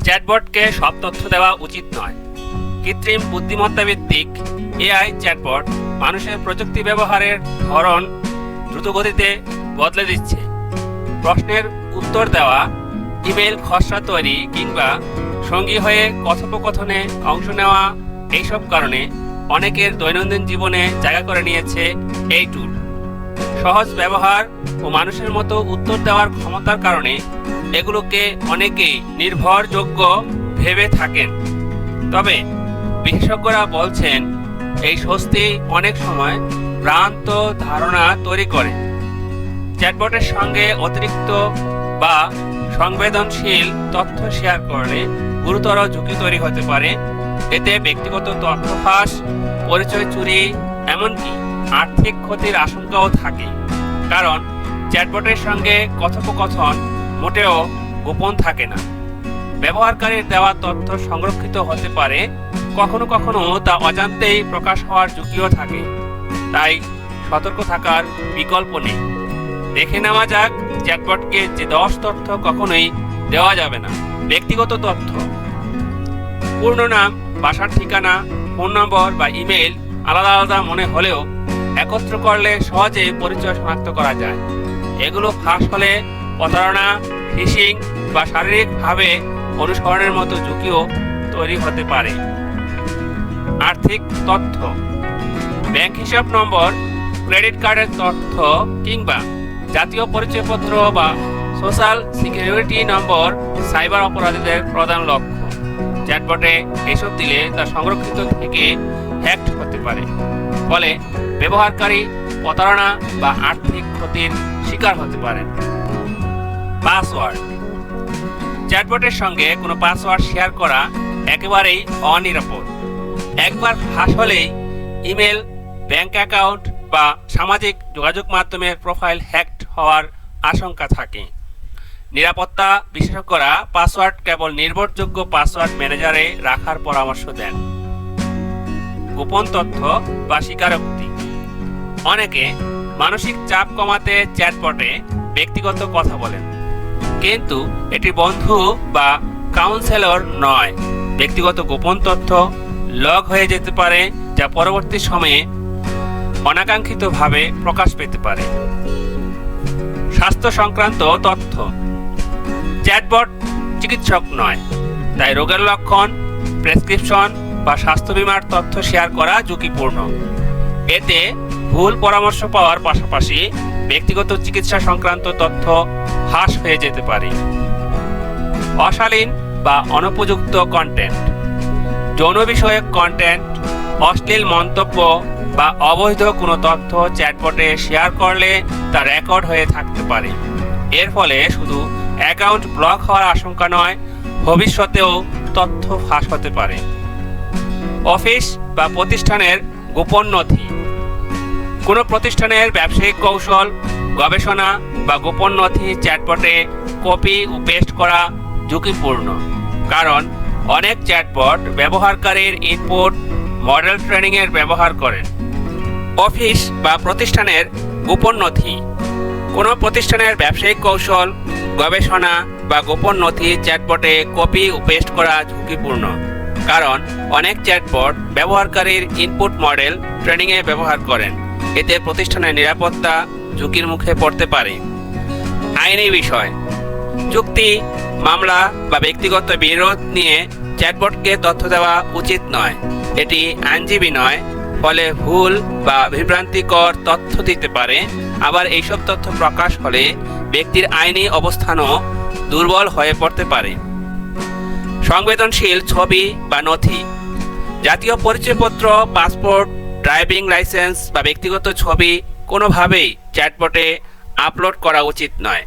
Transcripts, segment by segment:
চ্যাটবটকে সব তথ্য দেওয়া উচিত নয়। কৃত্রিম বুদ্ধিমত্তা ভিত্তিক এআই চ্যাটবট মানুষের প্রযুক্তি ব্যবহারের ধরন দ্রুতগতিতে বদলে দিচ্ছে। প্রশ্নের উত্তর দেওয়া, ইমেল খসড়া তৈরি কিংবা সঙ্গী হয়ে কথোপকথনে অংশ নেওয়া, এইসব কারণে অনেকের দৈনন্দিন জীবনে জায়গা করে নিয়েছে এই টুল। সহজ ব্যবহার ও মানুষের মতো উত্তর দেওয়ার ক্ষমতার কারণে এগুলোকে অনেকেই নির্ভরযোগ্য ভেবে থাকেন। তবে বিশেষজ্ঞরা বলছেন এই স্বস্তি অনেক সময় ভ্রান্ত ধারণা তৈরি করে। চ্যাটবটের সঙ্গে অতিরিক্ত বা সংবেদনশীল তথ্য শেয়ার করলে গুরুতর ঝুঁকি তৈরি হতে পারে। এতে ব্যক্তিগত তথ্য ফাঁস, পরিচয় চুরি, এমনকি আর্থিক ক্ষতির আশঙ্কাও থাকে। কারণ চ্যাটবটের সঙ্গে কথোপকথন মোটেও গোপন থাকে না। ব্যবহারকারীর দেওয়া তথ্য সংরক্ষিত হতে পারে, কখনো কখনো তা অজান্তেই প্রকাশ হওয়ার ঝুঁকিও থাকে। তাই সতর্ক থাকার বিকল্প নেই। দেখে নেওয়া যাক চ্যাটবটকে যে 10 তথ্য কখনোই দেওয়া যাবে না। ব্যক্তিগত তথ্য, পূর্ণ নাম, বাসার ঠিকানা, ফোন নম্বর বা ইমেইল আলাদা আলাদা মনে হলেও একত্র করলে সহজে পরিচয় শনাক্ত করা যায়। এগুলো ফাঁস হলে প্রতারণা, ফিশিং বা শারীরিকভাবে অনুসরণের মতো ঝুঁকিও তৈরি হতে পারে। আর্থিক তথ্য, ব্যাংক হিসাব নম্বর, ক্রেডিট কার্ডের তথ্য কিংবা জাতীয় পরিচয়পত্র বা সোশ্যাল সিকিউরিটি নম্বর সাইবার অপরাধীদের প্রধান লক্ষ্য। চ্যাটবটে এসব দিলে তা সংরক্ষিত থেকে হ্যাকড হতে পারে। ফলে ব্যবহারকারী প্রতারণা বা আর্থিক ক্ষতির শিকার হতে পারে। পাসওয়ার্ড, চ্যাটবটের সঙ্গে কোনো পাসওয়ার্ড শেয়ার করা একেবারেই অনিরাপদ। একবার ফাঁস হলেই ইমেল, ব্যাংক অ্যাকাউন্ট বা সামাজিক যোগাযোগ মাধ্যমের প্রোফাইল হ্যাকড হওয়ার আশঙ্কা থাকে। নিরাপত্তা বিশেষজ্ঞরা পাসওয়ার্ড কেবল নির্ভরযোগ্য পাসওয়ার্ড ম্যানেজারে রাখার পরামর্শ দেন। গোপন তথ্য বা স্বীকারোক্তি, অনেকে মানসিক চাপ কমাতে চ্যাটবটে ব্যক্তিগত কথা বলেন, কিন্তু এটি বন্ধু বা কাউন্সেলর নয়। ব্যক্তিগত গোপন তথ্য লগ হয়ে যেতে পারে, যা পরবর্তী সময়ে অনাকাঙ্ক্ষিতভাবে প্রকাশ পেতে পারে। স্বাস্থ্য সংক্রান্ত তথ্য, চ্যাটবট চিকিৎসক নয়, তাই রোগের লক্ষণ, প্রেসক্রিপশন বা স্বাস্থ্য বীমার তথ্য শেয়ার করা ঝুঁকিপূর্ণ। এতে ভুল পরামর্শ পাওয়ার পাশাপাশি ব্যক্তিগত চিকিৎসা সংক্রান্ত তথ্য ফাঁস হয়ে যেতে পারে। অশালীন বা অনুপযুক্ত কন্টেন্ট, যৌন বিষয়ক কন্টেন্ট, অশ্লীল মন্তব্য বা অবৈধ কোনো তথ্য চ্যাটবটে শেয়ার করলে তা রেকর্ড হয়ে থাকতে পারে। এর ফলে শুধু অ্যাকাউন্ট ব্লক হওয়ার আশঙ্কা নয়, ভবিষ্যতেও তথ্য ফাঁস হতে পারে। অফিস বা প্রতিষ্ঠানের গোপন নথি, কোনো প্রতিষ্ঠানের ব্যবসায়িক কৌশল, গবেষণা বা গোপন নথি চ্যাটবটে কপি ও পেস্ট করা ঝুঁকিপূর্ণ। কারণ অনেক চ্যাটবট ব্যবহারকারীর ইনপুট মডেল ট্রেনিংয়ের ব্যবহার করেন। অফিস বা প্রতিষ্ঠানের গোপন নথি, কোনো প্রতিষ্ঠানের ব্যবসায়িক কৌশল, গবেষণা বা গোপন নথি চ্যাটবটে কপি ও পেস্ট করা ঝুঁকিপূর্ণ। কারণ অনেক চ্যাটবট ব্যবহারকারীর ইনপুট মডেল ট্রেনিংয়ে ব্যবহার করেন। এতে প্রতিষ্ঠানের নিরাপত্তা ঝুঁকির মুখে পড়তে পারে। আইনি বিষয়, চুক্তি, মামলা বা ব্যক্তিগত বিরোধ নিয়ে চ্যাটবটকে তথ্য দেওয়া উচিত নয়। এটি আইনজীবী নয়, ফলে ভুল বা বিভ্রান্তিকর তথ্য দিতে পারে। আবার এইসব তথ্য প্রকাশ হলে ব্যক্তির আইনি অবস্থানও দুর্বল হয়ে পড়তে পারে। সংবেদনশীল ছবি বা নথি, জাতীয় পরিচয়পত্র, পাসপোর্ট, ড্রাইভিং লাইসেন্স বা ব্যক্তিগত ছবি কোনোভাবেই চ্যাটবটে আপলোড করা উচিত নয়।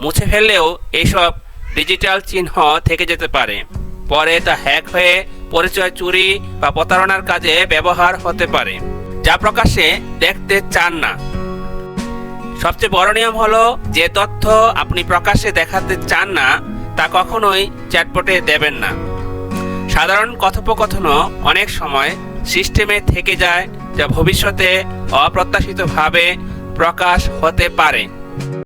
মুছে ফেললেও এইসব ডিজিটাল চিহ্ন থেকে যেতে পারে। পরে তা হ্যাক হয়ে পরিচয় চুরি বা প্রতারণার কাজে ব্যবহার হতে পারে, যা প্রকাশ্যে দেখতে চান না। সবচেয়ে বড় নিয়ম হলো, যে তথ্য আপনি প্রকাশ্যে দেখাতে চান না তা কখনোই চ্যাটবটে দেবেন না। সাধারণ কথোপকথনও অনেক সময় সিস্টেমে থেকে যায়, যা ভবিষ্যতে অপ্রত্যাশিতভাবে প্রকাশ হতে পারে।